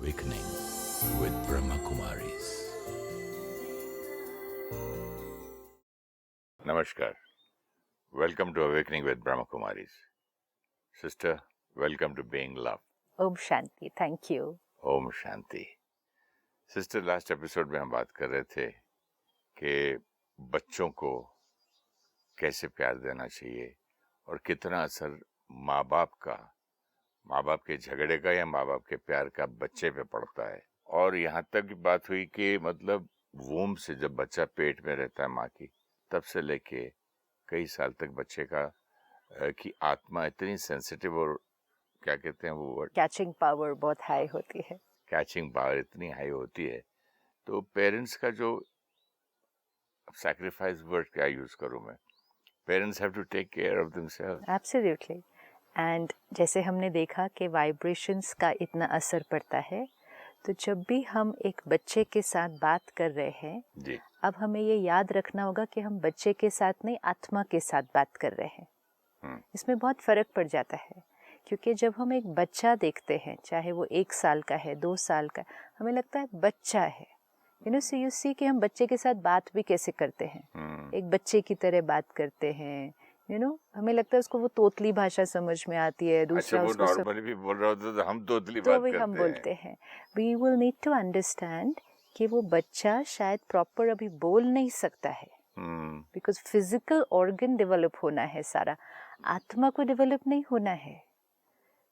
Awakening with Brahma Kumaris. Namaskar. Welcome to Awakening with Brahma Kumaris. Sister, welcome to Being Love. ओम शांति. Thank you. ओम शांति. Sister, last episode में हम बात कर रहे थे कि बच्चों को कैसे प्यार देना चाहिए और कितना असर माँ बाप के झगड़े का या माँ बाप के प्यार का बच्चे पे पड़ता है. और यहाँ तक की बात हुई कि मतलब वूम से जब बच्चा पेट में रहता है माँ की, तब से लेके कई साल तक बच्चे का की आत्मा इतनी सेंसिटिव और क्या कहते हैं वो वर्ड, कैचिंग पावर बहुत हाई होती है. कैचिंग पावर इतनी हाई होती है. तो पेरेंट्स का जो सैक्रिफाइस वर्ड क्या यूज करूं मैं, parents have to take care of themselves. Absolutely. And जैसे हमने देखा कि वाइब्रेशंस का इतना असर पड़ता है, तो जब भी हम एक बच्चे के साथ बात कर रहे हैं जी, अब हमें ये याद रखना होगा कि हम बच्चे के साथ नहीं आत्मा के साथ बात कर रहे हैं. इसमें बहुत फर्क पड़ जाता है, क्योंकि जब हम एक बच्चा देखते हैं, चाहे वो 1 साल का है, 2 साल का, हमें लगता है बच्चा है. सो यू सी कि हम बच्चे के साथ बात भी कैसे करते हैं. एक बच्चे की तरह बात करते हैं. हमें लगता है उसको वो तोतली भाषा समझ में आती है. दूसरा अच्छा, वो उसको नॉर्मली भी बोल रहा होता तो हम तोतली तो बात भी करते हम बोलते हैं. We will need to understand कि वो बच्चा शायद प्रॉपर अभी बोल नहीं सकता है, बिकॉज फिजिकल ऑर्गन डेवलप होना है सारा. आत्मा को डेवलप नहीं होना है,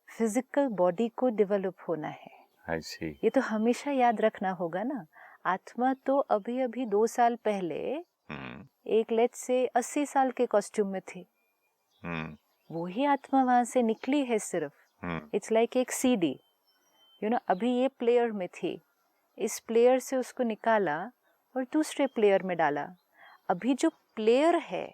फिजिकल बॉडी को डेवलप होना है. आई सी. ये तो हमेशा याद रखना होगा ना. आत्मा तो अभी अभी 2 साल पहले एक लेट्स से 80 साल के कॉस्ट्यूम में थी. वो ही आत्मा वहां से निकली है सिर्फ. इट्स लाइक एक सीडी. अभी ये प्लेयर में थी, इस प्लेयर से उसको निकाला और दूसरे प्लेयर में डाला. अभी जो प्लेयर है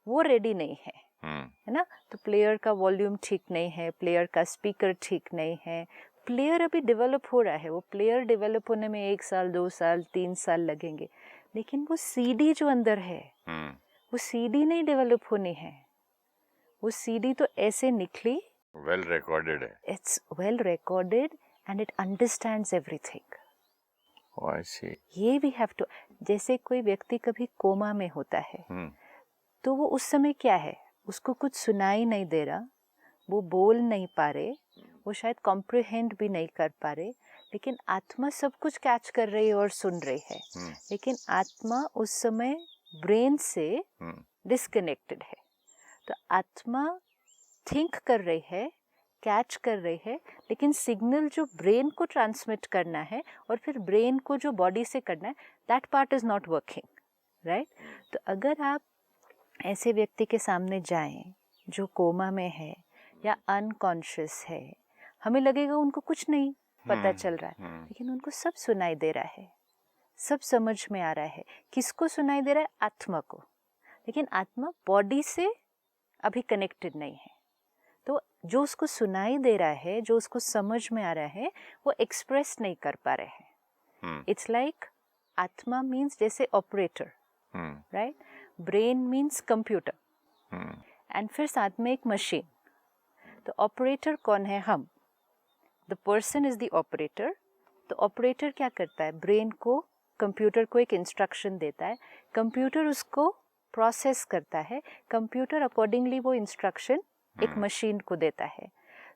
वो रेडी नहीं है, है ना. तो प्लेयर का वॉल्यूम ठीक नहीं है, प्लेयर का स्पीकर ठीक नहीं है. प्लेयर अभी डेवलप हो रहा है. वो प्लेयर डेवलप होने में 1 साल, 2 साल, 3 साल लगेंगे. लेकिन वो सीडी जो अंदर है, वो सीडी नहीं डेवलप होनी है. वो सीडी तो ऐसे निकली, वेल रिकॉर्डेड है. It's well recorded and it understands everything. I see. ये वी हैव टू. जैसे कोई व्यक्ति कभी कोमा में होता है, तो वो उस समय क्या है, उसको कुछ सुनाई नहीं दे रहा, वो बोल नहीं पा रहे, वो शायद कॉम्प्रिहेंड भी नहीं कर पा रहे, लेकिन आत्मा सब कुछ कैच कर रही है और सुन रही है. लेकिन आत्मा उस समय ब्रेन से डिस्कनेक्टेड है. तो आत्मा थिंक कर रही है, कैच कर रही है, लेकिन सिग्नल जो ब्रेन को ट्रांसमिट करना है और फिर ब्रेन को जो बॉडी से करना है, that part is not working, right. तो अगर आप ऐसे व्यक्ति के सामने जाएं जो कोमा में है या अनकॉन्शियस है, हमें लगेगा उनको कुछ नहीं पता चल रहा है, लेकिन उनको सब सुनाई दे रहा है, सब समझ में आ रहा है. किसको सुनाई दे रहा है? आत्मा को. लेकिन आत्मा बॉडी से अभी कनेक्टेड नहीं है. तो जो उसको सुनाई दे रहा है, जो उसको समझ में आ रहा है, वो एक्सप्रेस नहीं कर पा रहे हैं. इट्स लाइक आत्मा मीन्स जैसे operator, right. Brain means computer, and फिर साथ में एक मशीन. तो ऑपरेटर कौन है? हम. The person is the operator. तो ऑपरेटर क्या करता है? ब्रेन को, कंप्यूटर को एक इंस्ट्रक्शन देता है, कंप्यूटर उसको प्रोसेस करता है, कंप्यूटर अकॉर्डिंगली वो इंस्ट्रक्शन एक मशीन को देता है.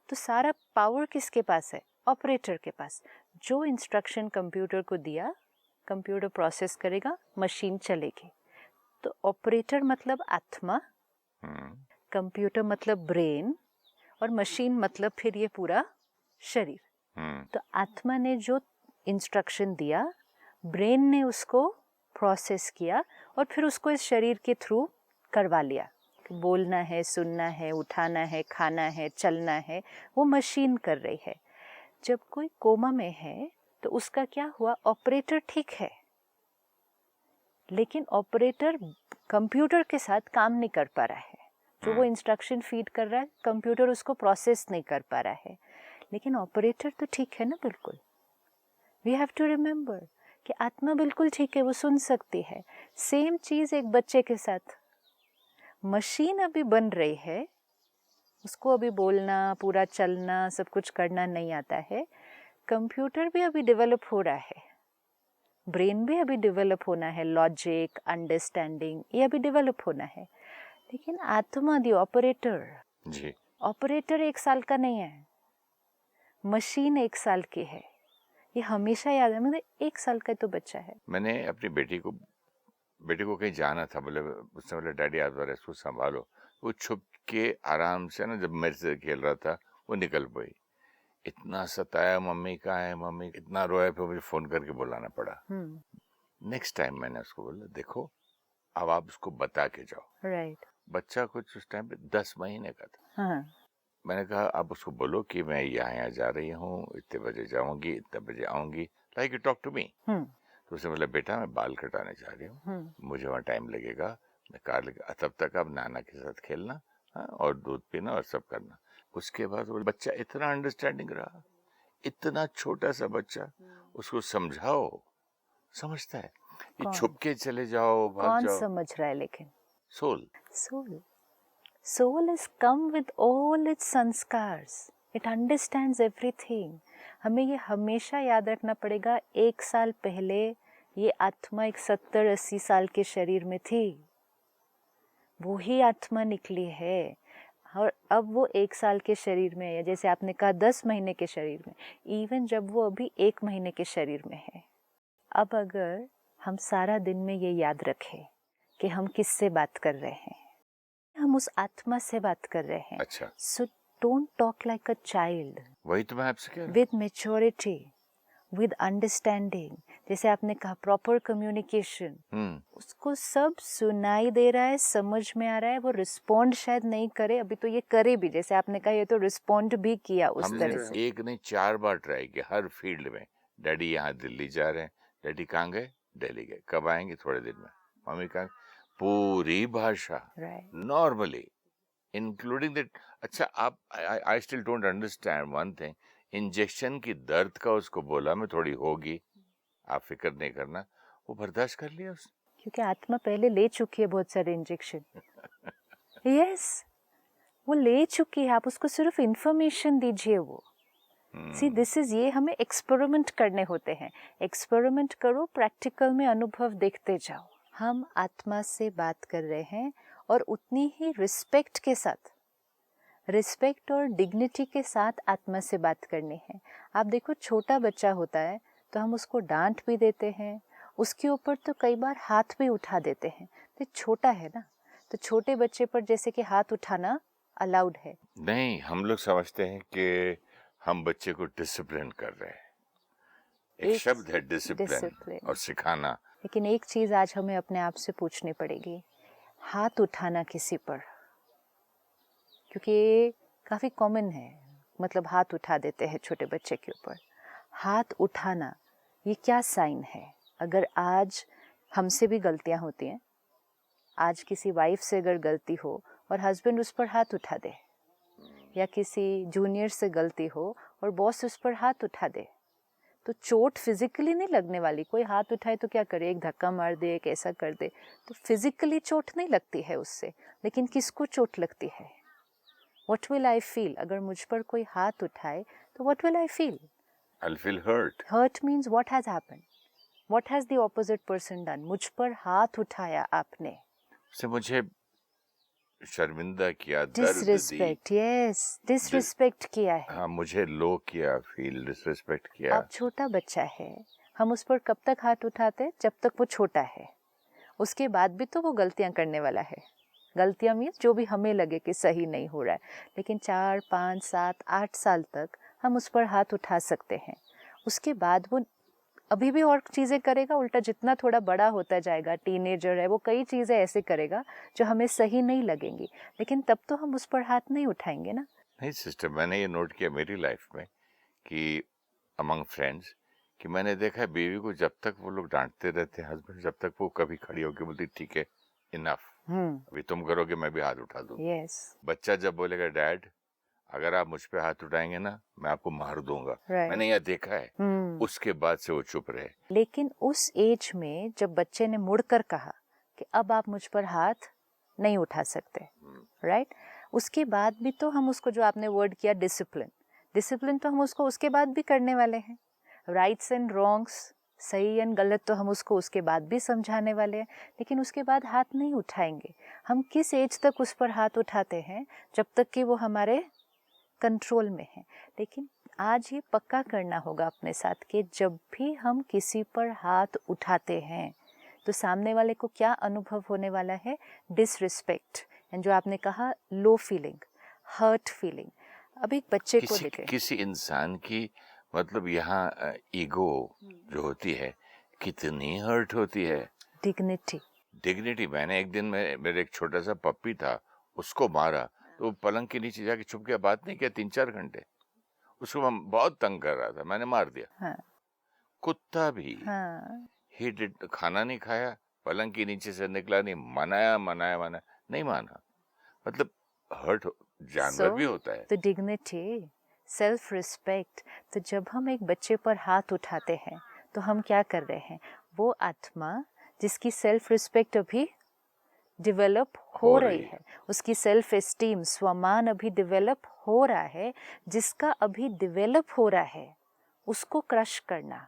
तो सारा पावर किसके पास है? ऑपरेटर के पास. जो इंस्ट्रक्शन कंप्यूटर को दिया, कंप्यूटर प्रोसेस करेगा, मशीन चलेगी. तो ऑपरेटर मतलब आत्मा, कंप्यूटर मतलब ब्रेन, और मशीन मतलब फिर ये पूरा शरीर. तो आत्मा ने जो इंस्ट्रक्शन दिया, ब्रेन ने उसको प्रोसेस किया और फिर उसको इस शरीर के थ्रू करवा लिया. बोलना है, सुनना है, उठाना है, खाना है, चलना है, वो मशीन कर रही है. जब कोई कोमा में है तो उसका क्या हुआ? ऑपरेटर ठीक है, लेकिन ऑपरेटर कंप्यूटर के साथ काम नहीं कर पा रहा है. जो वो इंस्ट्रक्शन फीड कर रहा है, कंप्यूटर उसको प्रोसेस नहीं कर पा रहा है. लेकिन ऑपरेटर तो ठीक है ना, बिल्कुल. वी हैव टू रिमेम्बर कि आत्मा बिल्कुल ठीक है, वो सुन सकती है. सेम चीज एक बच्चे के साथ. मशीन अभी बन रही है, उसको अभी बोलना, पूरा चलना, सब कुछ करना नहीं आता है, कंप्यूटर भी अभी डेवलप हो रहा है, ब्रेन भी अभी डेवलप होना है, लॉजिक, अंडरस्टैंडिंग, ये अभी डेवलप होना है। लेकिन आत्मा, दी ऑपरेटर जी, ऑपरेटर 1 साल का नहीं है, मशीन 1 साल की है। ये हमेशा याद है, मतलब 1 साल का तो बच्चा है। मैंने अपनी बेटी को कहीं जाना था, बोले उसने बोला डैडी आप जरा इसको संभालो। वो छुप के आराम से ना, जब मेरे से खेल रहा था, वो निकल पड़ी। इतना सताया, मम्मी कहाँ है मम्मी, इतना रोया, फिर मुझे फोन करके बुलाना पड़ा। नेक्स्ट टाइम मैंने उसको बोला देखो अब आप उसको बता के जाओ। राइट। बच्चा कुछ उस टाइम पे 10 महीने का था। हाँ। मैंने कहा आप उसको बोलो कि मैं यहाँ जा रही हूँ, इतने बजे जाऊंगी, इतने बजे आऊंगी, like you talk to me. तो उसने बोला बेटा मैं बाल कटाने जा रही हूँ, मुझे वहाँ टाइम लगेगा, मैं कार लेकर, तब तक आप नाना के साथ खेलना, हाँ, और दूध पीना और सब करना। उसके बाद वो बच्चा इतना अंडरस्टैंडिंग रहा, इतना छोटा सा बच्चा, उसको समझाओ समझता है। ये छुप के चले जाओ, भाग कौन जाओ, समझ रहा है? लेकिन soul is come with all its sanskars, it understands everything। हमें ये हमेशा याद रखना पड़ेगा, 1 साल पहले ये आत्मा एक 70-80 साल के शरीर में थी, वो ही आत्मा निकली है, और अब वो 1 साल के शरीर में है, जैसे आपने कहा 10 महीने के शरीर में, इवन जब वो अभी 1 महीने के शरीर में है। अब अगर हम सारा दिन में ये याद रखें कि हम किससे बात कर रहे हैं, हम उस आत्मा से बात कर रहे हैं। अच्छा। So don't talk like a child. वही तो मैं आपसे कह रहा हूं। विद मैच्योरिटी, विद अंडरस्टैंडिंग, जैसे आपने कहा प्रॉपर कम्युनिकेशन। उसको सब सुनाई दे रहा है, समझ में आ रहा है, वो रिस्पॉन्ड शायद नहीं करे, अभी तो ये करे भी, जैसे आपने कहा ये तो रिस्पॉन्ड भी किया उस तरह से। एक नहीं 4 बार ट्राई किया हर फील्ड में। डैडी यहाँ दिल्ली जा रहे हैं, डैडी कहाँ गए, दिल्ली गए, कब आएंगे, थोड़े दिन में, मम्मी कहाँ, पूरी भाषा नॉर्मली इंक्लूडिंग दैट। अच्छा आप, I still don't understand one thing, injection की दर्द का उसको बोला मैं थोड़ी होगी, आप फिक्र नहीं करना, वो बर्दाश्त कर लिया उसने, क्योंकि आत्मा पहले ले चुकी है बहुत सारे इंजेक्शन। यस, वो ले चुकी है, आप उसको सिर्फ इंफॉर्मेशन दीजिए। वो सी दिस इज, ये हमें एक्सपेरिमेंट करने होते हैं, एक्सपेरिमेंट करो, प्रैक्टिकल में अनुभव देखते जाओ। हम आत्मा से बात कर रहे हैं, और उतनी ही रिस्पेक्ट के साथ, रिस्पेक्ट और डिग्निटी के साथ आत्मा से बात करनी है। आप देखो छोटा बच्चा होता है तो हम उसको डांट भी देते हैं, उसके ऊपर तो कई बार हाथ भी उठा देते हैं, तो छोटा है ना, तो छोटे बच्चे पर जैसे कि हाथ उठाना अलाउड है नहीं। हम लोग समझते हैं कि हम बच्चे को डिसिप्लिन कर रहे हैं, एक शब्द है डिसिप्लिन और सिखाना। लेकिन एक चीज आज हमें अपने आप से पूछनी पड़ेगी, हाथ उठाना किसी पर, क्योंकि ये काफी कॉमन है, मतलब हाथ उठा देते हैं छोटे बच्चे के ऊपर। हाथ उठाना ये क्या साइन है? अगर आज हमसे भी गलतियां होती हैं, आज किसी वाइफ से अगर गलती हो और हस्बैंड उस पर हाथ उठा दे, या किसी जूनियर से गलती हो और बॉस उस पर हाथ उठा दे, तो चोट फिजिकली नहीं लगने वाली। कोई हाथ उठाए तो क्या करे, एक धक्का मार दे, एक ऐसा कर दे, तो फिजिकली चोट नहीं लगती है उससे, लेकिन किसको चोट लगती है? What will I feel? अगर मुझ पर कोई हाथ उठाए तो what will I feel? I'll feel hurt. Hurt means what has happened? What has the opposite person done? मुझ पर हाथ उठाया आपने, से मुझे शर्मिंदा किया, डिसरिस्पेक्ट, यस, डिसरिस्पेक्ट किया है। हाँ, मुझे लो किया, फील डिसरिस्पेक्ट किया। अब छोटा बच्चा है, हम उस पर कब तक हाथ उठाते? जब तक वो छोटा है। उसके बाद भी तो वो गलतियां करने वाला है। गलतियां मीन्स जो भी हमें लगे कि सही नहीं हो रहा है, लेकिन 4, 5, 7, 8 साल तक हम उस पर हाथ उठा सकते हैं। उसके बाद वो अभी भी और चीज़ें करेगा, उल्टा जितना थोड़ा बड़ा होता जाएगा, टीनेजर है, वो कई चीज़ें ऐसे करेगा जो हमें सही नहीं लगेंगी, लेकिन तब तो हम उस पर हाथ नहीं उठाएंगे ना। नहीं सिस्टर, मैंने ये नोट किया मेरी लाइफ में कि अमंग फ्रेंड्स, कि मैंने देखा है बीवी को जब तक वो लोग डांटते रहते हैं हस्बैंड, जब तक वो कभी खड़ी होकर बोलती ठीक है इनफ, अभी तुम करोगे मैं भी हाथ उठा दूं। बच्चा जब बोलेगा डैड अगर आप मुझ पे हाथ उठाएंगे ना मैं आपको मार दूंगा, मैंने यह देखा है। उसके बाद से वो चुप रहे। लेकिन उस एज में जब बच्चे ने मुड़कर कहा कि अब आप मुझ पर हाथ नहीं उठा सकते, राइट, उसके बाद भी तो हम उसको, जो आपने वर्ड किया डिसिप्लिन, डिसिप्लिन तो हम उसको उसके बाद भी करने वाले हैं। राइट्स एंड रॉन्ग्स, सही एंड गलत तो हम उसको उसके बाद भी समझाने वाले हैं, लेकिन उसके बाद हाथ नहीं उठाएंगे। हम किस एज तक उस पर हाथ उठाते हैं? जब तक कि वो हमारे कंट्रोल में है। लेकिन आज ये पक्का करना होगा अपने साथ कि जब भी हम किसी पर हाथ उठाते हैं तो सामने वाले को क्या अनुभव होने वाला है? डिसरिस्पेक्ट, एंड जो आपने कहा लो फीलिंग, हर्ट फीलिंग। अब एक बच्चे को देखें, किसी इंसान की मतलब यहाँ ईगो जो होती है कितनी हर्ट होती है। डिग्निटी। मैंने एक दिन मेरे एक छोटा सा पप्पी था, उसको मारा तो वो पलंग के नीचे जाके छुप गया, बात नहीं किया 3-4 घंटे। उसको मैं बहुत तंग कर रहा था, मैंने मार दिया। हाँ। कुत्ता भी ही डिड, खाना नहीं खाया, पलंग के नीचे से निकला नहीं, मनाया नहीं माना। मतलब हर्ट जानवर भी होता है। तो डिग्निटी, सेल्फ रिस्पेक्ट। तो जब हम एक बच्चे पर हाथ उठाते हैं तो हम क्या कर रहे हैं? वो आत्मा जिसकी सेल्फ रिस्पेक्ट अभी डेवलप हो रही है, उसकी सेल्फ एस्टीम, स्वमान अभी डेवलप हो रहा है, जिसका अभी डेवलप हो रहा है, उसको क्रश करना,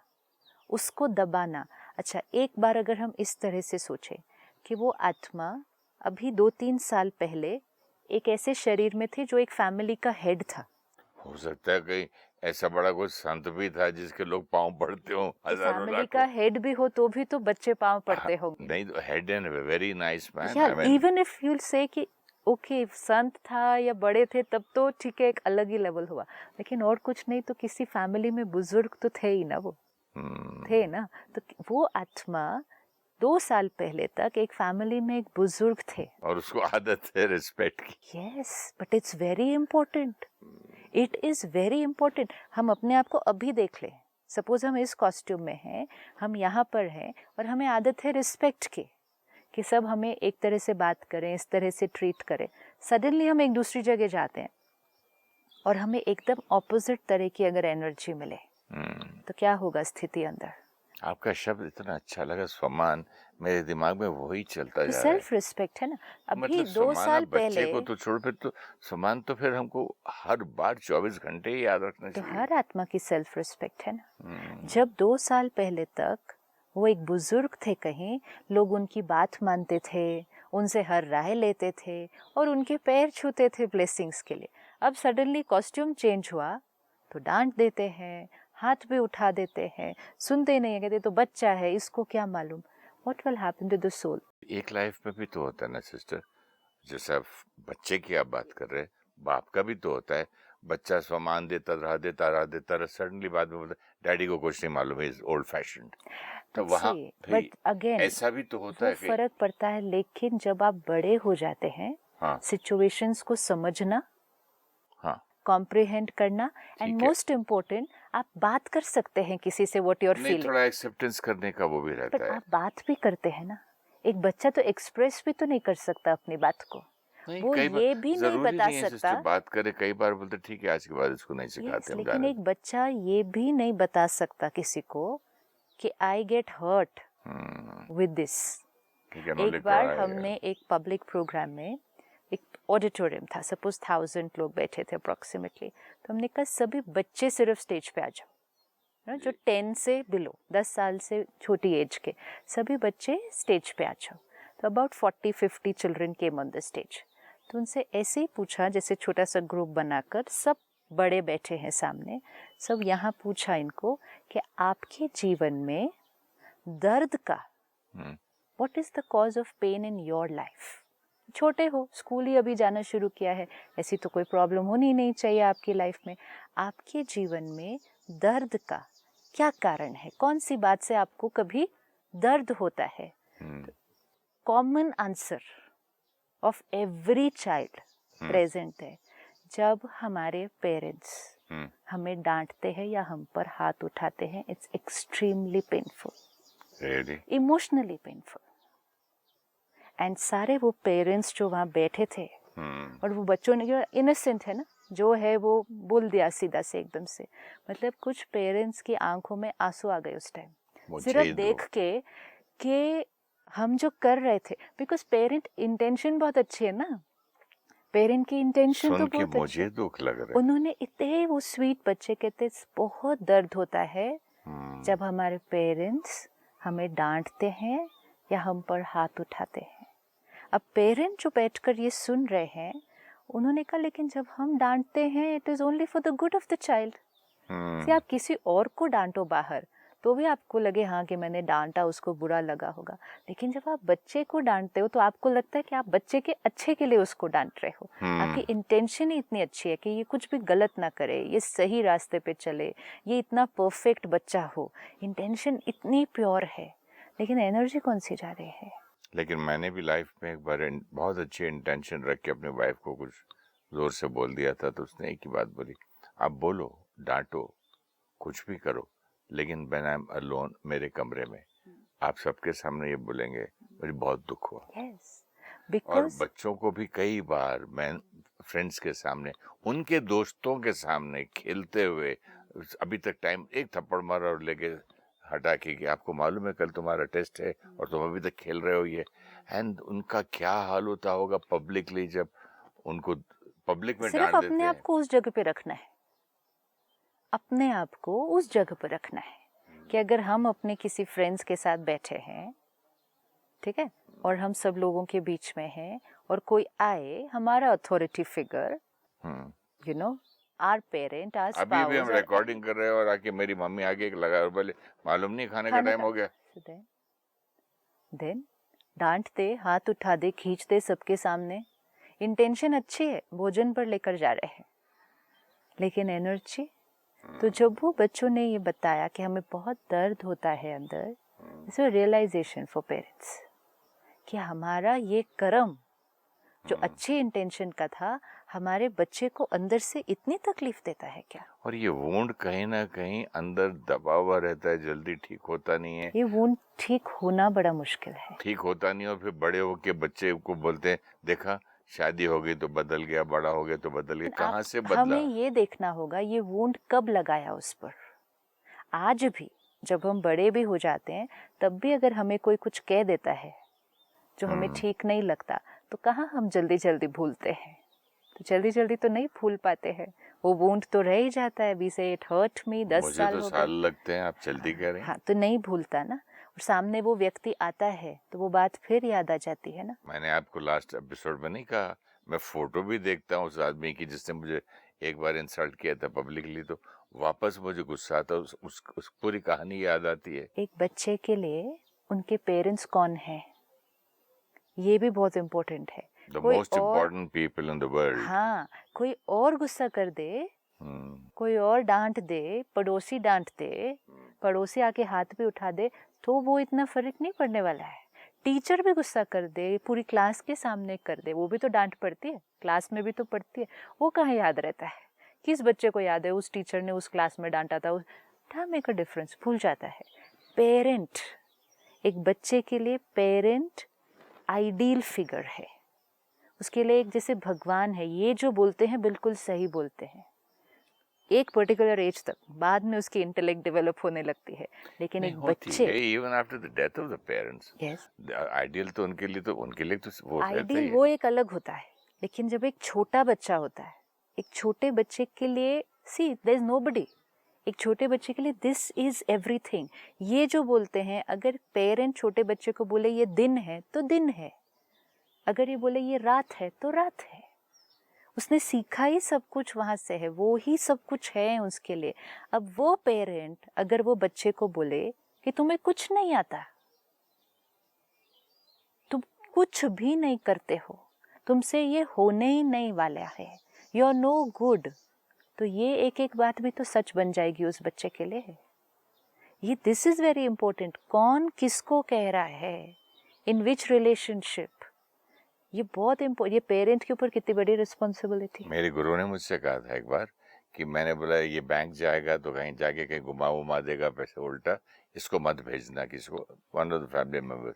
उसको दबाना। अच्छा, एक बार अगर हम इस तरह से सोचें कि वो आत्मा अभी 2-3 साल पहले एक ऐसे शरीर में थी जो एक फैमिली का हेड था। हो सकता है कहीं ऐसा बड़ा कोई संत भी था जिसके लोग पांव पड़ते हो, हजारों फैमिली का हेड भी हो तो भी तो बच्चे पांव पड़ते होंगे। नहीं, head and very nice man. या इवन इफ यू से कि ओके संत था या बड़े थे तब तो ठीक है, एक अलग ही लेवल हुआ, लेकिन और कुछ नहीं तो किसी फैमिली में बुजुर्ग तो थे ही ना, वो थे ना। तो वो आत्मा 2 साल पहले तक एक फैमिली में एक बुजुर्ग थे और उसको आदत है रिस्पेक्ट की। Yes, but it's very important, it is very important. हम अपने आप को अभी देख लें, सपोज हम इस कॉस्ट्यूम में हैं, हम यहाँ पर हैं और हमें आदत है रिस्पेक्ट की, कि सब हमें एक तरह से बात करें, इस तरह से ट्रीट करें। सडनली हम एक दूसरी जगह जाते हैं और हमें एकदम ऑपोजिट तरह की अगर एनर्जी मिले तो क्या होगा स्थिति अंदर? आपका शब्द इतना अच्छा लगा, सम्मान, मेरे दिमाग में वही चलता जा रहा है। सेल्फ रिस्पेक्ट है ना। अभी मतलब 2 साल पहले बच्चे को तो छोड़, फिर तो सम्मान तो फिर हमको हर बार 24 घंटे ही याद रखना तो चाहिए। हर आत्मा की सेल्फ रिस्पेक्ट है ना। जब 2 साल पहले तक वो एक बुजुर्ग थे, कहीं लोग उनकी बात मानते थे, उनसे हर राय लेते थे और उनके पैर छूते थे ब्लेसिंग्स के लिए। अब सडनली कॉस्ट्यूम चेंज हुआ तो डांट देते हैं, हाथ भी उठा देते हैं, सुनते नहीं है, कहते तो बच्चा है, इसको क्या मालूम। What will happen to the soul? एक लाइफ में भी तो होता है ना सिस्टर, जैसे आप बच्चे की आप बात कर रहे हैं, बाप का भी तो होता है। बच्चा सम्मान देता रहा, सडनली बाद में बोलता डैडी को कुछ नहीं मालूम, इज ओल्ड फैशन्ड। तो वहाँ बट अगेन ऐसा भी तो होता है, फर्क पड़ता है। लेकिन जब आप बड़े हो जाते हैं, सिचुएशंस को समझना, कॉम्प्रिहेंड करना, एंड मोस्ट इम्पोर्टेंट आप बात कर सकते हैं किसी से, व्हाट योर फीलिंग। थोड़ा एक्सेप्टेंस करने का वो भी रहता है। आप बात भी करते हैं ना। एक बच्चा तो एक्सप्रेस भी तो नहीं कर सकता अपनी बात को, वो ये भी नहीं बता सकता। बात करे, कई बार बोलते ठीक है आज के बाद इसको नहीं सिखाते। लेकिन एक बच्चा ये भी नहीं बता सकता किसी को कि I get hurt with this. एक बार हमने एक पब्लिक प्रोग्राम में, एक ऑडिटोरियम था, सपोज 1000 लोग बैठे थे अप्रोक्सीमेटली, तो हमने कहा सभी बच्चे सिर्फ स्टेज पे आ जाओ, जो 10 से बिलो, 10 साल से छोटी एज के सभी बच्चे स्टेज पे आ जाओ। तो about 40-50 children came on the stage. तो उनसे ऐसे ही पूछा, जैसे छोटा सा ग्रुप बनाकर, सब बड़े बैठे हैं सामने, सब यहाँ पूछा इनको कि आपके जीवन में दर्द का, what is the cause of pain in your life? छोटे हो, स्कूल ही अभी जाना शुरू किया है, ऐसी तो कोई प्रॉब्लम होनी नहीं चाहिए आपकी लाइफ में। आपके जीवन में दर्द का क्या कारण है? कौन सी बात से आपको कभी दर्द होता है? Common answer of every child present है, जब हमारे पेरेंट्स हमें डांटते हैं या हम पर हाथ उठाते हैं, it's extremely painful, emotionally painful. And सारे वो पेरेंट्स जो वहाँ बैठे थे और वो बच्चों ने, जो इनोसेंट है ना, जो है वो बोल दिया सीधा से एकदम से। मतलब कुछ पेरेंट्स की आंखों में आंसू आ गए उस टाइम, सिर्फ देख के कि हम जो कर रहे थे। बिकॉज पेरेंट इंटेंशन बहुत अच्छी है ना, पेरेंट की इंटेंशन तो बहुत अच्छी। मुझे दुख लग रहा है। उन्होंने इतने, वो स्वीट बच्चे कहते बहुत दर्द होता है जब हमारे पेरेंट्स हमें डांटते हैं या हम पर हाथ उठाते हैं। अब पेरेंट जो बैठकर ये सुन रहे हैं, उन्होंने कहा लेकिन जब हम डांटते हैं it is only for the good of the child. से आप किसी और को डांटो बाहर तो भी आपको लगे हाँ कि मैंने डांटा, उसको बुरा लगा होगा, लेकिन जब आप बच्चे को डांटते हो तो आपको लगता है कि आप बच्चे के अच्छे के लिए उसको डांट रहे हो। आपकी इंटेंशन ही इतनी अच्छी है कि ये कुछ भी गलत ना करे, ये सही रास्ते पे चले, ये इतना परफेक्ट बच्चा हो, इंटेंशन इतनी प्योर है, लेकिन एनर्जी कौन सी जा रही है। लेकिन मैंने भी लाइफ में एक बार बहुत अच्छी इंटेंशन रख के अपनी वाइफ को कुछ जोर से बोल दिया था, तो उसने एक ही बात बोली, आप बोलो, डांटो, कुछ भी करो, लेकिन व्हेन आई एम अलोन, मेरे कमरे में आप सबके सामने ये बोलेंगे, मुझे बहुत दुख हुआ। और बच्चों को भी कई बार मैं फ्रेंड्स के सामने, उनके दोस्तों के सामने खेलते हुए, अभी तक टाइम एक थप्पड़ मारा और लेके हटा के कि आपको मालूम है कल तुम्हारा टेस्ट है और तुम अभी तक खेल रहे हो ये, एंड उनका क्या हाल होता होगा पब्लिकली, जब उनको पब्लिक में डांट देते हैं। अपने आप को उस जगह पे रखना है, अपने आप को उस जगह पर रखना है कि अगर हम अपने किसी फ्रेंड्स के साथ बैठे हैं, ठीक है, और हम सब लोगों के बीच में हैं और कोई आए, हमारा authority figure, you know, our parent, our spouse, अभी भी हम रिकॉर्डिंग कर रहे हैं और आके मेरी मम्मी आगे एक लगा और बोले मालूम नहीं खाने का टाइम हो गया, देन डांट दे, हाथ उठा दे, खींच दे सबके सामने, इंटेंशन अच्छी है, भोजन पर लेकर जा रहे हैं, लेकिन एनर्जी। तो जब वो बच्चों ने ये बताया कि हमें बहुत दर्द होता है अंदर, it's a realisation for parents कि हमारा ये कर्म जो अच्छी इंटेंशन का था, हमारे बच्चे को अंदर से इतनी तकलीफ देता है क्या। और ये वुंड कहीं ना कहीं अंदर दबा हुआ रहता है, जल्दी ठीक होता नहीं है। ये वुंड ठीक होना बड़ा मुश्किल है, ठीक होता नहीं, और फिर बड़े होके बच्चे को बोलते हैं देखा शादी हो गई तो बदल गया, बड़ा हो गया तो बदल गया, कहाँ से बदला। हमें ये देखना होगा ये वुंड कब लगाया उस पर। आज भी जब हम बड़े भी हो जाते हैं तब भी अगर हमें कोई कुछ कह देता है जो हमें ठीक नहीं लगता, तो कहाँ हम जल्दी जल्दी भूलते हैं, तो जल्दी जल्दी तो नहीं भूल पाते हैं, वो वुंड तो रह ही जाता है। वी से इट हर्ट मी, 10 साल मुझे तो साल लगते हैं, आप जल्दी कह रहे हैं। हाँ, तो नहीं भूलता ना, और सामने वो व्यक्ति आता है तो वो बात फिर याद आ जाती है ना। मैंने आपको लास्ट एपिसोड में नहीं कहा, मैं फोटो भी देखता हूँ उस आदमी की जिसने मुझे एक बार इंसल्ट किया था पब्लिकली, तो वापस मुझे गुस्सा आता है, उस पूरी कहानी याद आती है। एक बच्चे के लिए उनके पेरेंट्स कौन है, ये भी बहुत इम्पोर्टेंट है। The most important people in the world. हाँ, कोई और गुस्सा कर दे, कोई और डांट दे, पड़ोसी डांट दे, पड़ोसी आके हाथ भी उठा दे, तो वो इतना फर्क नहीं पड़ने वाला है। टीचर भी गुस्सा कर दे, पूरी क्लास के सामने कर दे, वो भी तो डांट पड़ती है, क्लास में भी तो पड़ती है, वो कहाँ याद रहता है। किस बच्चे को याद है उस टीचर ने उस क्लास में डांटा था, मेक अ डिफरेंस, भूल जाता है। पेरेंट, एक बच्चे के लिए पेरेंट आइडियल फिगर है, उसके लिए एक जैसे भगवान है। ये जो बोलते हैं बिल्कुल सही बोलते हैं एक पर्टिकुलर एज तक, बाद में उसकी इंटेलेक्ट डेवलप होने लगती है, लेकिन एक बच्चे even after the death of the parents, ideal तो उनके लिए तो वो आइडियल वो एक अलग होता है। लेकिन जब एक छोटा बच्चा होता है, एक छोटे बच्चे के लिए सी देयर इज नोबडी, एक छोटे बच्चे के लिए दिस इज एवरीथिंग। ये जो बोलते हैं, अगर पेरेंट छोटे बच्चे को बोले ये दिन है तो दिन है, अगर ये बोले ये रात है तो रात है। उसने सीखा ही सब कुछ वहां से है, वो ही सब कुछ है उसके लिए। अब वो पेरेंट अगर वो बच्चे को बोले कि तुम्हें कुछ नहीं आता, तुम कुछ भी नहीं करते हो, तुमसे ये होने ही नहीं वाला है, यू आर नो गुड, तो ये एक एक बात भी तो सच बन जाएगी उस बच्चे के लिए। ये दिस इज वेरी इंपॉर्टेंट, कौन किसको कह रहा है, इन विच रिलेशनशिप, ये बहुत इम्पोर्टेंट। ये पेरेंट के ऊपर कितनी बड़ी रिस्पॉन्सिबिलिटी। मेरे गुरु ने मुझसे कहा था एक बार कि मैंने बोला ये बैंक जाएगा तो कहीं जाके कहीं घुमा देगा पैसे उल्टा, इसको मत भेजना किसी को, one of the family members.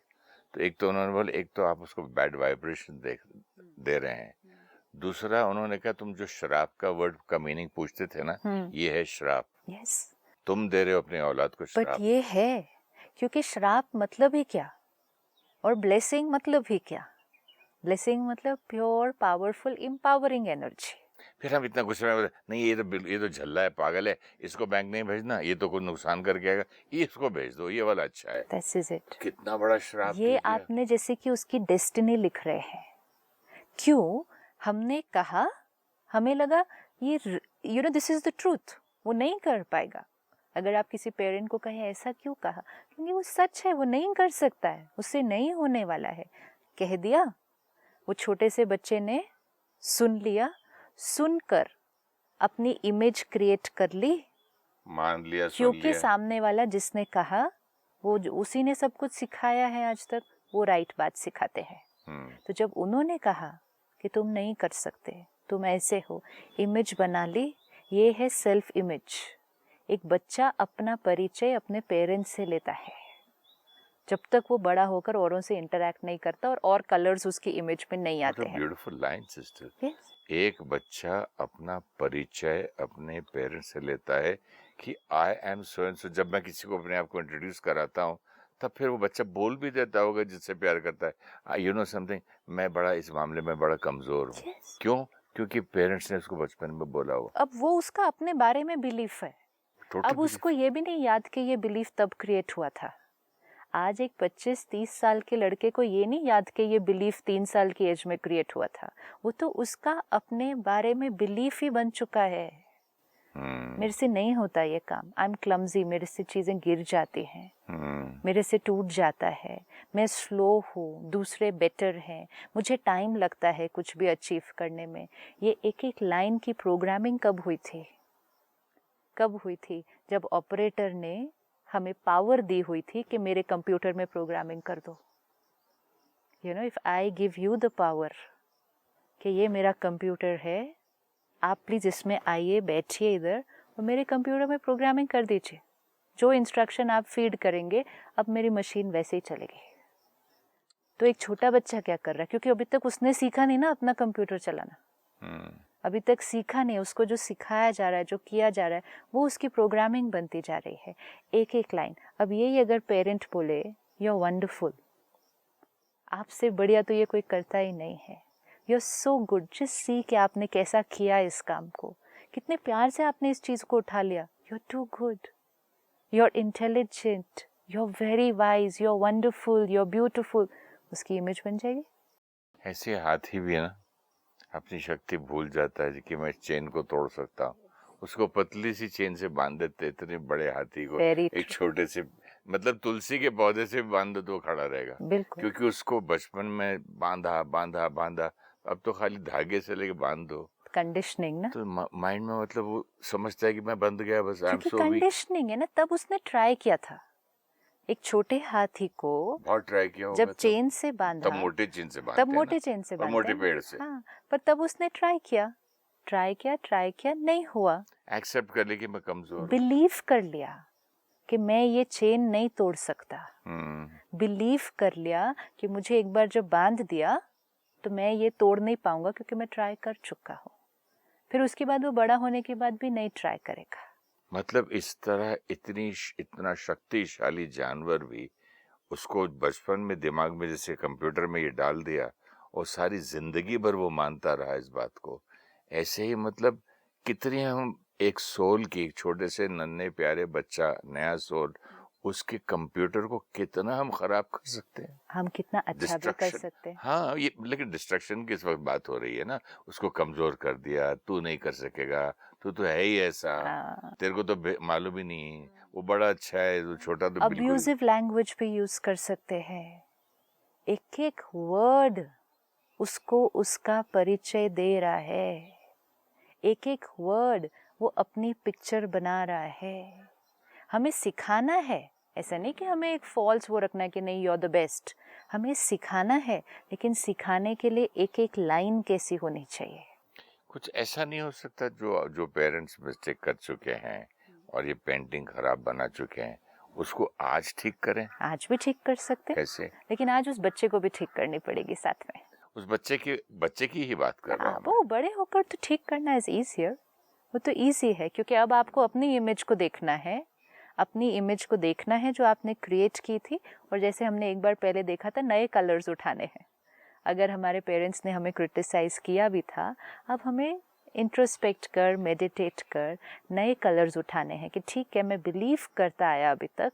तो एक तो उन्होंने बोला, एक तो आप उसको बैड वाइब्रेशन दे रहे हैं, दूसरा उन्होंने कहा तुम जो श्राप का वर्ड का मीनिंग पूछते थे ना, ये है श्राप। यस, तुम दे रहे हो अपनी औलाद को श्राप। बट ये है, क्योंकि श्राप मतलब ही क्या और ब्लेसिंग मतलब ही क्या। ब्लेसिंग मतलब प्योर पावरफुल एम्पावरिंग एनर्जी। फिर हम इतना गुस्से में बोलते, नहीं ये तो झल्ला है, पागल है, इसको बैंक नहीं भेजना, ये तो कोई नुकसान करके आएगा, ये इसको भेज दो, ये वाला अच्छा है। This is it. कितना बड़ा श्राप ये दे दिया। आपने जैसे कि उसकी डेस्टिनी लिख रहे हैं। क्यों? हमने कहा, हमें लगा ये दिस इज द ट्रूथ, वो नहीं कर पाएगा। अगर आप किसी पेरेंट को कहें ऐसा क्यों कहा, क्योंकि वो सच है, वो नहीं कर सकता है, उससे नहीं होने वाला है, कह दिया। वो छोटे से बच्चे ने सुन लिया, सुनकर अपनी इमेज क्रिएट कर ली, मान लिया, सुन क्योंकि लिया। सामने वाला जिसने कहा वो उसी ने सब कुछ सिखाया है आज तक, वो राइट बात सिखाते हैं। तो जब उन्होंने कहा कि तुम नहीं कर सकते, तुम ऐसे हो, इमेज बना ली, ये है सेल्फ इमेज। एक बच्चा अपना परिचय अपने पेरेंट्स से लेता है जब तक वो बड़ा होकर औरों से इंटरैक्ट नहीं करता और कलर्स उसकी इमेज में नहीं आते हैं। Beautiful line sister. Yes. एक बच्चा अपना परिचय अपने पेरेंट्स से लेता है कि I am so and so. जब मैं किसी को अपने आप को इंट्रोड्यूस कराता हूँ तब फिर वो बच्चा बोल भी देता होगा जिससे प्यार करता है, यू नो समथिंग, मैं बड़ा इस मामले में बड़ा कमजोर हूँ। Yes. क्यों? क्योंकि पेरेंट्स ने उसको बचपन में बोला हो। अब वो उसका अपने बारे में बिलीफ है। अब उसको ये भी नहीं याद कि ये बिलीफ तब क्रिएट हुआ था। आज एक 25-30 साल के लड़के को ये नहीं याद कि ये बिलीफ 3 साल की एज में क्रिएट हुआ था। वो तो उसका अपने बारे में बिलीफ ही बन चुका है। मेरे से नहीं होता ये काम, आई एम क्लमजी, मेरे से चीजें गिर जाती हैं, मेरे से टूट जाता है, मैं स्लो हूँ, दूसरे बेटर हैं, मुझे टाइम लगता है कुछ भी अचीव करने में। ये एक एक लाइन की प्रोग्रामिंग कब हुई थी? कब हुई थी? जब ऑपरेटर ने हमें पावर दी हुई थी कि मेरे कंप्यूटर में प्रोग्रामिंग कर दो। You know, if I give you the power कि ये मेरा कंप्यूटर है, आप प्लीज इसमें आइए, बैठिए इधर और मेरे कंप्यूटर में प्रोग्रामिंग कर दीजिए। जो इंस्ट्रक्शन आप फीड करेंगे अब मेरी मशीन वैसे ही चलेगी। तो एक छोटा बच्चा क्या कर रहा है, क्योंकि अभी तक उसने सीखा नहीं ना अपना कंप्यूटर चलाना, अभी तक सीखा नहीं, उसको जो सिखाया जा रहा है, जो किया जा रहा है, वो उसकी प्रोग्रामिंग बनती जा रही है, एक एक लाइन। अब यही अगर पेरेंट बोले यू आर वंडरफुल, आपसे बढ़िया तो ये कोई करता ही नहीं है, you are so good, just see कि आपने कैसा किया इस काम को, कितने प्यार से आपने इस चीज़ को उठा लिया, you are too good, you are intelligent, you are very wise, you are wonderful, you are beautiful, उसकी इमेज बन जाएगी। ऐसे हाथी भी है ना, अपनी शक्ति भूल जाता है कि मैं चेन को तोड़ सकता हूँ, उसको पतली सी चेन से बांध देते, इतने बड़े हाथी को एक छोटे से, मतलब तुलसी के पौधे से बांध दो तो खड़ा रहेगा, क्योंकि उसको बचपन में बांधा बांधा बांधा, अब तो खाली धागे से लेके बांध दो। कंडीशनिंग ना, तो माइंड में मतलब वो समझता है कि मैं बंध गया बस, I am so weak. Conditioning है ना, तब उसने ट्राई किया था एक छोटे हाथी को, बहुत ट्राई किया होगा, जब चेन से बांधा, तब मोटे चेन से बांधते हैं, तब मोटे चेन से बांधते, मोटे पेड़ से, हाँ, पर तब उसने ट्राई किया, नहीं हुआ, एक्सेप्ट कर लिया कि मैं कमजोर, बिलीव कर लिया कि मैं ये चेन नहीं तोड़ सकता, बिलीव कर लिया कि मुझे एक बार जब बांध दिया तो मैं ये तोड़ नहीं पाऊंगा क्योंकि मैं ट्राई कर चुका हूँ। फिर उसके बाद वो बड़ा होने के बाद भी नहीं ट्राई करेगा। मतलब इस तरह इतना शक्तिशाली जानवर भी उसको बचपन में दिमाग में जैसे कंप्यूटर में ये डाल दिया और सारी जिंदगी भर वो मानता रहा इस बात को। ऐसे ही मतलब कितनी हम एक सोल की, एक छोटे से नन्हे प्यारे बच्चा, नया सोल, उसके कंप्यूटर को कितना हम खराब कर सकते हैं, हम कितना अच्छा भी कर सकते हैं। हाँ, ये लेकिन डिस्ट्रक्शन की इस वक्त बात हो रही है ना, उसको कमजोर कर दिया, तू नहीं कर सकेगा, तू तो है ही ऐसा, तेरे को तो मालूम ही नहीं, वो बड़ा अच्छा है, तो छोटा तो बिल्कुल। अब्यूजिव लैंग्वेज भी यूज कर सकते हैं, एक एक वर्ड उसको उसका परिचय दे रहा है, एक एक वर्ड वो अपनी पिक्चर बना रहा है। हमें सिखाना है, ऐसा नहीं कि हमें एक फॉल्स वो रखना है कि नहीं यू आर द बेस्ट, हमें सिखाना है, लेकिन सिखाने के लिए एक एक लाइन कैसी होनी चाहिए। कुछ ऐसा नहीं हो सकता जो पेरेंट्स मिस्टेक कर चुके हैं और ये पेंटिंग खराब बना चुके हैं, उसको आज ठीक करें? आज भी ठीक कर सकते हैं। कैसे? लेकिन आज उस बच्चे को भी ठीक करनी पड़ेगी साथ में। उस बच्चे की ही बात कर रहा हूं। वो बड़े होकर तो ठीक करना इज ईजियर, वो तो ईजी है, क्योंकि अब आपको अपनी इमेज को देखना है, अपनी इमेज को देखना है जो आपने क्रिएट की थी। और जैसे हमने एक बार पहले देखा था, नए कलर्स उठाने हैं। अगर हमारे पेरेंट्स ने हमें क्रिटिसाइज किया भी था, अब हमें इंट्रोस्पेक्ट कर, मेडिटेट कर, नए कलर्स उठाने हैं कि ठीक है मैं बिलीव करता आया अभी तक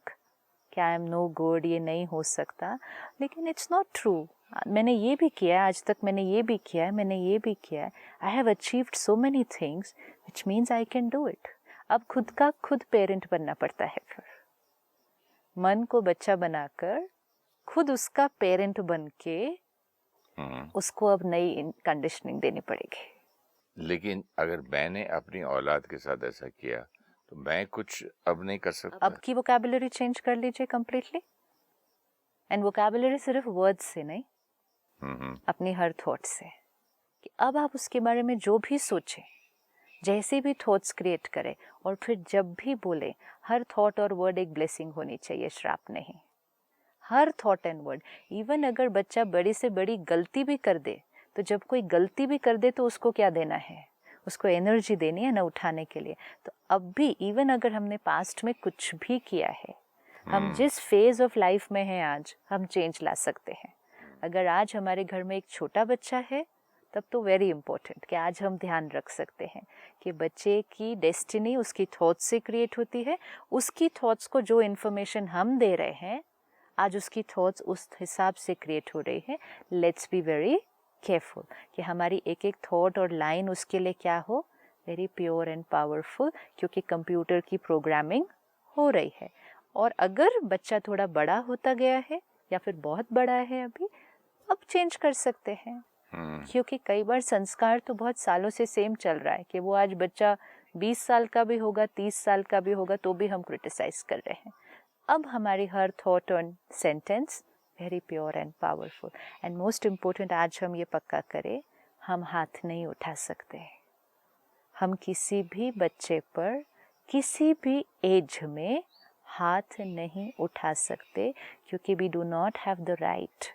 कि आई एम नो गुड, ये नहीं हो सकता, लेकिन इट्स नॉट ट्रू। मैंने ये भी किया है, आज तक मैंने ये भी किया है, मैंने ये भी किया है, I have achieved so many things which means I can do it. अब खुद का खुद पेरेंट बनना पड़ता है, फिर मन को बच्चा बनाकर खुद उसका पेरेंट बन के उसको अब नई कंडीशनिंग देनी पड़ेगी। लेकिन अगर मैंने अपनी औलाद के साथ ऐसा किया तो मैं कुछ अब नहीं कर सकता। अब की वोकैबुलरी चेंज कर लीजिए कंप्लीटली, एंड वोकैबुलरी सिर्फ वर्ड्स से नहीं, अपनी हर थॉट से, कि अब आप उसके बारे में जो भी सोचें, जैसे भी थॉट्स क्रिएट करें, और फिर जब भी बोले हर थॉट और वर्ड एक ब्लेसिंग होनी चाहिए, श्राप नहीं। हर थॉट एंड वर्ड, इवन अगर बच्चा बड़ी से बड़ी गलती भी कर दे, तो जब कोई गलती भी कर दे तो उसको क्या देना है, उसको एनर्जी देनी है ना उठाने के लिए। तो अब भी इवन अगर हमने पास्ट में कुछ भी किया है, हम जिस फेज ऑफ लाइफ में हैं आज, हम चेंज ला सकते हैं। अगर आज हमारे घर में एक छोटा बच्चा है, तब तो वेरी इंपॉर्टेंट कि आज हम ध्यान रख सकते हैं कि बच्चे की डेस्टिनी उसकी थॉट्स से क्रिएट होती है। उसकी थॉट्स को जो इन्फॉर्मेशन हम दे रहे हैं, आज उसकी थॉट्स उस हिसाब से क्रिएट हो रही है। लेट्स बी वेरी केयरफुल कि हमारी एक एक थॉट और लाइन उसके लिए क्या हो, वेरी प्योर एंड पावरफुल, क्योंकि कंप्यूटर की प्रोग्रामिंग हो रही है। और अगर बच्चा थोड़ा बड़ा होता गया है या फिर बहुत बड़ा है अभी, अब चेंज कर सकते हैं, क्योंकि कई बार संस्कार तो बहुत सालों से सेम चल रहा है कि वो आज बच्चा 20 साल का भी होगा, 30 साल का भी होगा, तो भी हम क्रिटिसाइज कर रहे हैं। अब हमारी हर थॉट और sentence very pure and powerful. And most important, आज हम ये पक्का करें, हम हाथ नहीं उठा सकते। हम किसी भी बच्चे पर किसी भी एज में हाथ नहीं उठा सकते, क्योंकि we do not have the right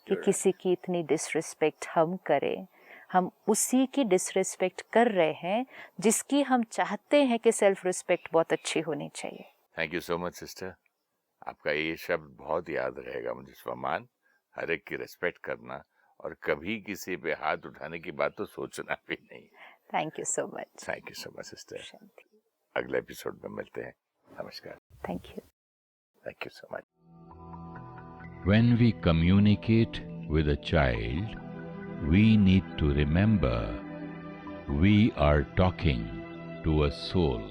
कि किसी की इतनी डिसरिस्पेक्ट हम करें। हम उसी की डिसरिस्पेक्ट कर रहे हैं जिसकी हम चाहते हैं कि सेल्फ रिस्पेक्ट बहुत अच्छी होनी चाहिए। Thank you so much sister. आपका ये शब्द बहुत याद रहेगा मुझे, स्वमान, हर एक की रिस्पेक्ट करना, और कभी किसी पे हाथ उठाने की बात तो सोचना भी नहीं। Thank you so much. Thank you so much sister. अगले एपिसोड में मिलते हैं। नमस्कार। Thank you. Thank you so much. When we communicate with a child, we need to remember we are talking to a soul.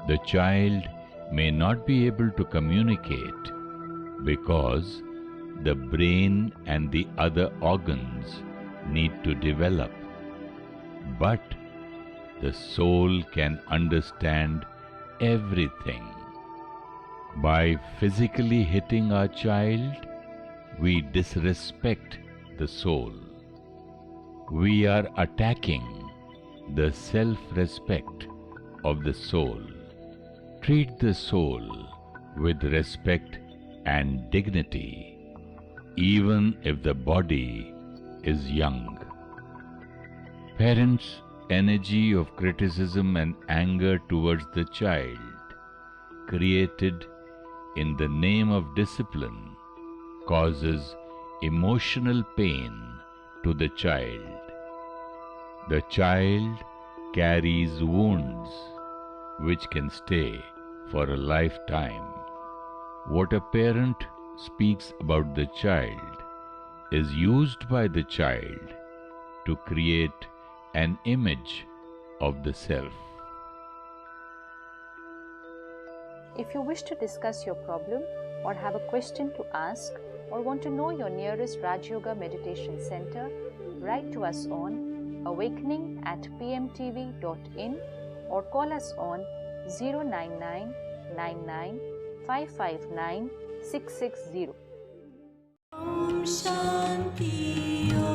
The child may not be able to communicate because the brain and the other organs need to develop. But the soul can understand everything. By physically hitting our child, we disrespect the soul. We are attacking the self-respect of the soul. Treat the soul with respect and dignity, even if the body is young. Parents' energy of criticism and anger towards the child, created in the name of discipline, causes emotional pain to the child. The child carries wounds which can stay for a lifetime. What a parent speaks about the child is used by the child to create an image of the self. If you wish to discuss your problem or have a question to ask or want to know your nearest Raj Yoga Meditation Center, write to us on awakening@pmtv.in or call us on 09999559660. Om Shanti Om.